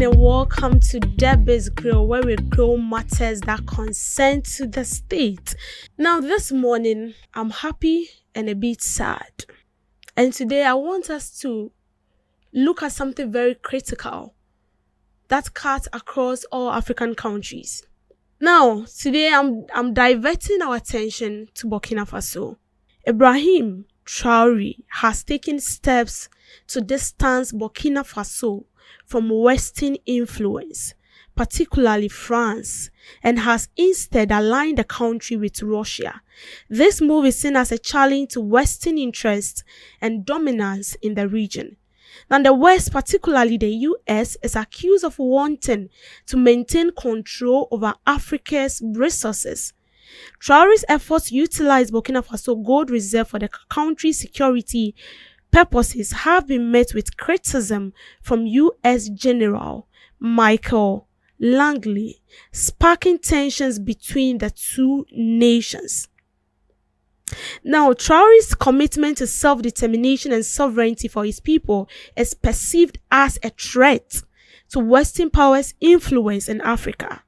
and welcome to Debbie's Grill, where we grill matters that concern to the state. Now, this morning, I'm happy and a bit sad. And today, I want us to look at something very critical that cuts across all African countries. Now, today, I'm diverting our attention to Burkina Faso. Ibrahim Traore has taken steps to distance Burkina Faso from Western influence, particularly France, and has instead aligned the country with Russia. This move is seen as a challenge to Western interests and dominance in the region. Now, the West, particularly the US, is accused of wanting to maintain control over Africa's resources. Traore's efforts to utilize Burkina Faso gold reserve for the country's security purposes have been met with criticism from US General Michael Langley, sparking tensions between the two nations. Now, Traore's commitment to self-determination and sovereignty for his people is perceived as a threat to Western powers' influence in Africa.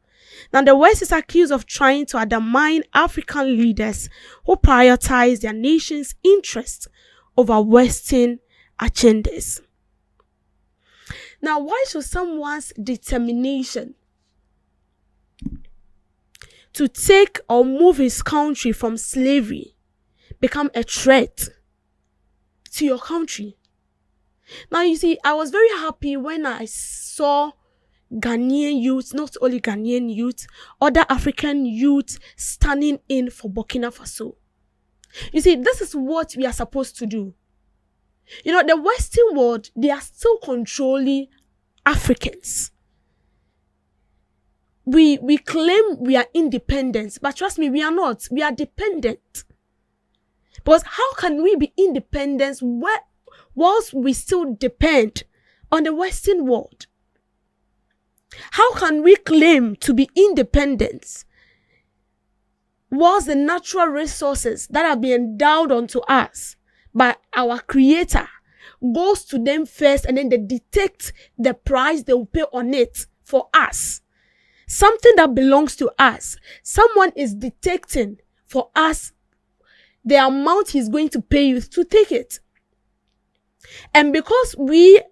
Now, the West is accused of trying to undermine African leaders who prioritize their nation's interests over Western agendas. Now, why should someone's determination to take or move his country from slavery become a threat to your country? Now, you see, I was very happy when I saw Ghanaian youth, not only Ghanaian youth, other African youth standing in for Burkina Faso. You see, this is what we are supposed to do. You know, the Western world, they are still controlling Africans. We claim we are independent, but trust me, we are not. We are dependent. Because how can we be independent whilst we still depend on the Western world? How can we claim to be independent whilst the natural resources that have been endowed onto us by our Creator goes to them first, and then they detect the price they will pay on it for us? Something that belongs to us, someone is detecting for us the amount he's going to pay you to take it. And because we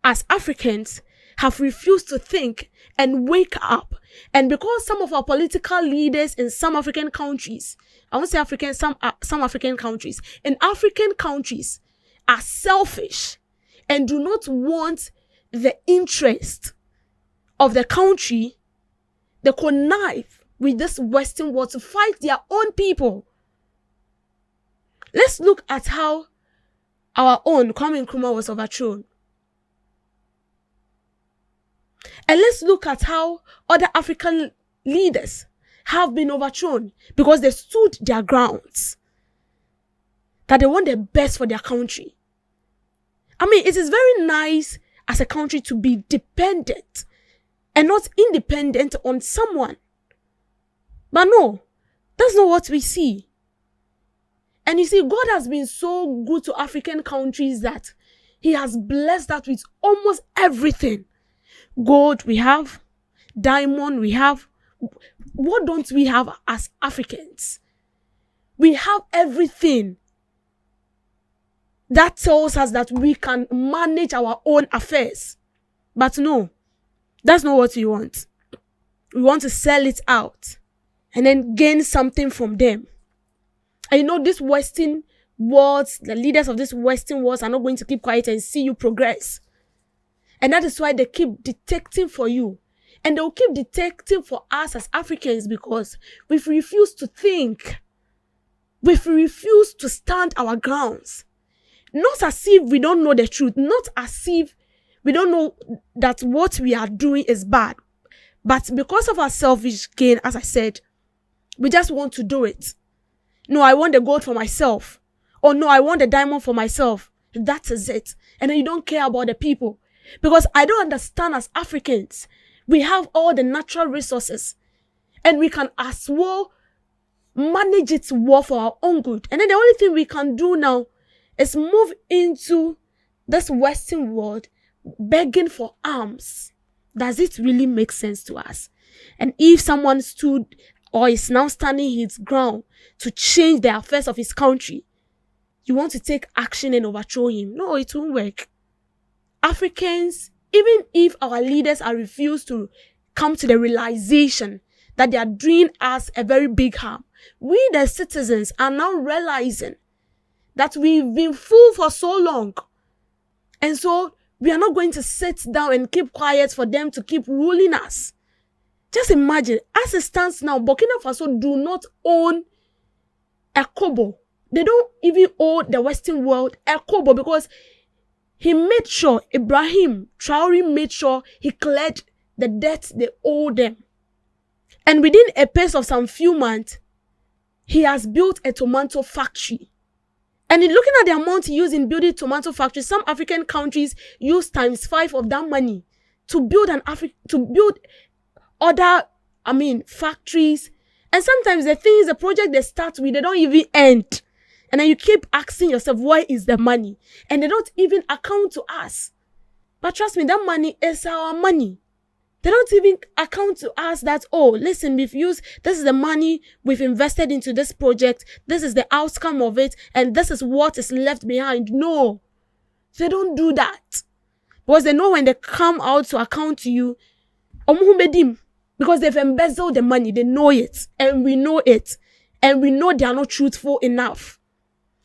as Africans have refused to think and wake up, and because some of our political leaders in some African countries, I won't say African, some African countries, in African countries are selfish and do not want the interest of the country, they connive with this Western world to fight their own people. Let's look at how our own Kwame Nkrumah was overthrown. And let's look at how other African leaders have been overthrown because they stood their grounds, that they want the best for their country. I mean, it is very nice as a country to be dependent and not independent on someone. But no, that's not what we see. And you see, God has been so good to African countries that He has blessed that with almost everything. Gold we have, diamond we have. What don't we have as Africans? We have everything that tells us that we can manage our own affairs. But no, that's not what we want. We want to sell it out and then gain something from them. And you know, this Western worlds, the leaders of this Western worlds are not going to keep quiet and see you progress. And that is why they keep detecting for you. And they will keep detecting for us as Africans because we've refused to think. We've refused to stand our grounds. Not as if we don't know the truth. Not as if we don't know that what we are doing is bad. But because of our selfish gain, as I said, we just want to do it. No, I want the gold for myself. Or no, I want the diamond for myself. That is it. And then you don't care about the people. Because I don't understand, as Africans, we have all the natural resources. And we can as well manage it well for our own good. And then the only thing we can do now is move into this Western world begging for arms. Does it really make sense to us? And if someone stood or is now standing his ground to change the affairs of his country, you want to take action and overthrow him? No, it won't work. Africans, even if our leaders are refused to come to the realization that they are doing us a very big harm, we the citizens are now realizing that we've been fooled for so long. And so we are not going to sit down and keep quiet for them to keep ruling us. Just imagine, as it stands now, Burkina Faso do not own a kobo. They don't even owe the Western world a kobo, because he made sure, Ibrahim Traore made sure he cleared the debt they owe them. And within a space of some few months, he has built a tomato factory. And in looking at the amount he used in building tomato factories, some African countries use ×5 of that money to build other factories. And sometimes the things, the project they start with, they don't even end. And then you keep asking yourself, where is the money? And they don't even account to us. But trust me, that money is our money. They don't even account to us that, oh, listen, this is the money we've invested into this project. This is the outcome of it. And this is what is left behind. No, they don't do that. Because they know when they come out to account to you, because they've embezzled the money, they know it. And we know it. And we know they are not truthful enough.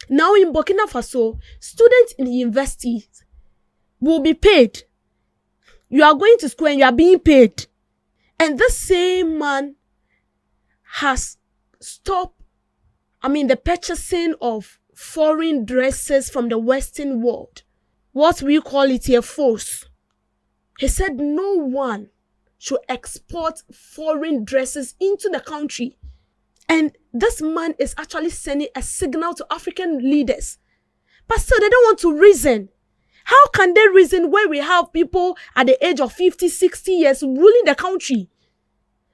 Now in Burkina Faso, students in the universities will be paid. You are going to school and you are being paid. And this same man has stopped, the purchasing of foreign dresses from the Western world. What we call it here, force. He said no one should export foreign dresses into the country. And this man is actually sending a signal to African leaders. But still, they don't want to reason. How can they reason where we have people at the age of 50, 60 years ruling the country?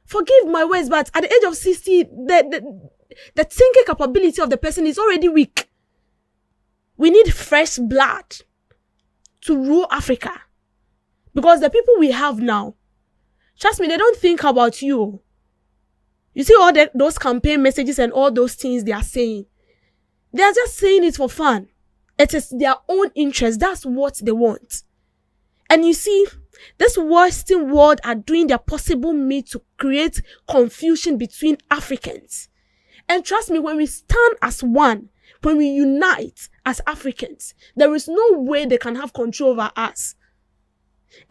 Forgive my words, but at the age of 60, the thinking capability of the person is already weak. We need fresh blood to rule Africa. Because the people we have now, trust me, they don't think about you. You see all those campaign messages and all those things they are saying. They are just saying it for fun. It is their own interest. That's what they want. And you see, this Western world are doing their possible me to create confusion between Africans. And trust me, when we stand as one, when we unite as Africans, there is no way they can have control over us.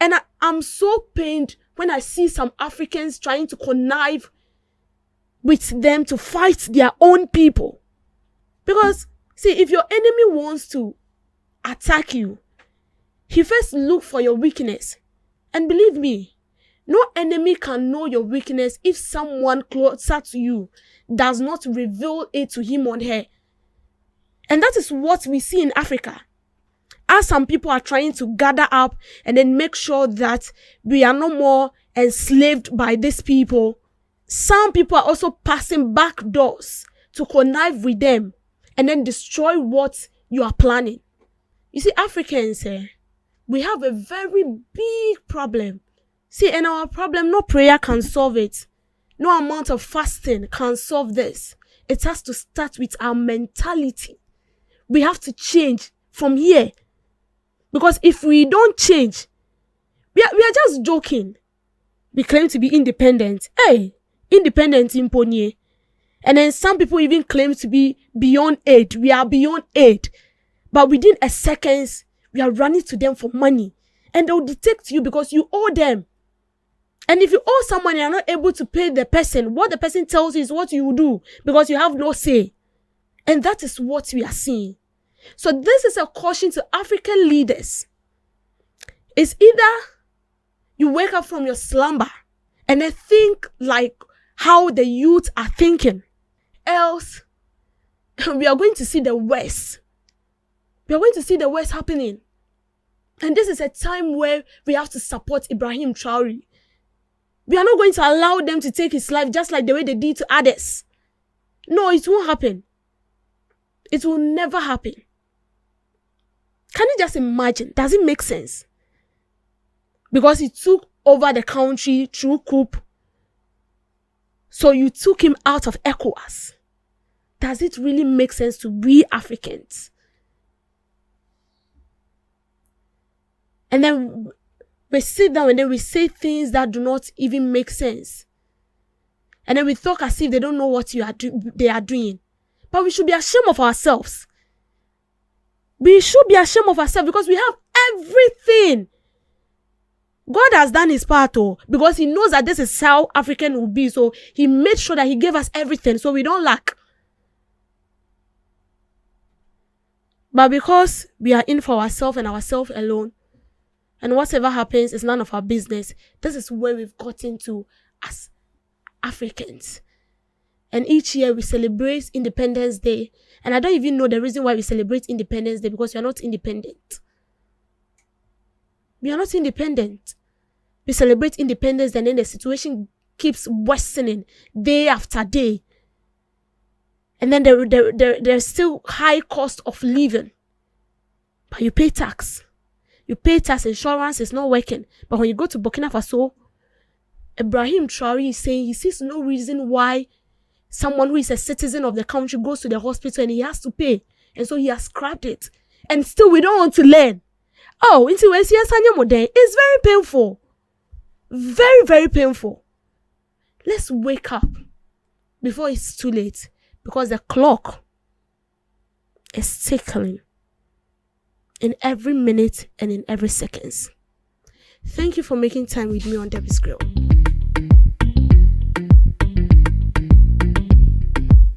And I'm so pained when I see some Africans trying to connive with them to fight their own people. Because, see, if your enemy wants to attack you, he first look for your weakness. And believe me, no enemy can know your weakness if someone closer to you does not reveal it to him or her. And that is what we see in Africa. As some people are trying to gather up and then make sure that we are no more enslaved by these people, some people are also passing back doors to connive with them and then destroy what you are planning. You see, Africans, we have a very big problem. See, and our problem, no prayer can solve it. No amount of fasting can solve this. It has to start with our mentality. We have to change from here. Because if we don't change, we are just joking. We claim to be independent. Hey, independent in Ponye. And then some people even claim to be beyond aid. We are beyond aid. But within a second, we are running to them for money. And they will detect you because you owe them. And if you owe someone and you are not able to pay the person, what the person tells you is what you will do because you have no say. And that is what we are seeing. So this is a caution to African leaders. It's either you wake up from your slumber and then think like how the youth are thinking. Else, we are going to see the worst. We are going to see the worst happening. And this is a time where we have to support Ibrahim Traore. We are not going to allow them to take his life just like the way they did to others. No, it won't happen. It will never happen. Can you just imagine? Does it make sense? Because it took over the country through coup. So you took him out of ECOWAS. Does it really make sense to be Africans? And then we sit down and then we say things that do not even make sense. And then we talk as if they don't know what they are doing. But we should be ashamed of ourselves. We should be ashamed of ourselves because we have everything. God has done his part, because he knows that this is how African will be. So he made sure that he gave us everything so we don't lack. But because we are in for ourselves and ourselves alone, and whatever happens is none of our business, this is where we've gotten to as Africans. And each year we celebrate Independence Day. And I don't even know the reason why we celebrate Independence Day, because we are not independent. We are not independent. We celebrate independence and then the situation keeps worsening day after day. And then there's still high cost of living. But you pay tax. You pay tax, insurance is not working. But when you go to Burkina Faso, Ibrahim Traore is saying he sees no reason why someone who is a citizen of the country goes to the hospital and he has to pay. And so he has scrapped it. And still we don't want to learn. Oh, it's very painful. Very, very painful. Let's wake up before it's too late, because the clock is ticking in every minute and in every second. Thank you for making time with me on Debbie's Grill.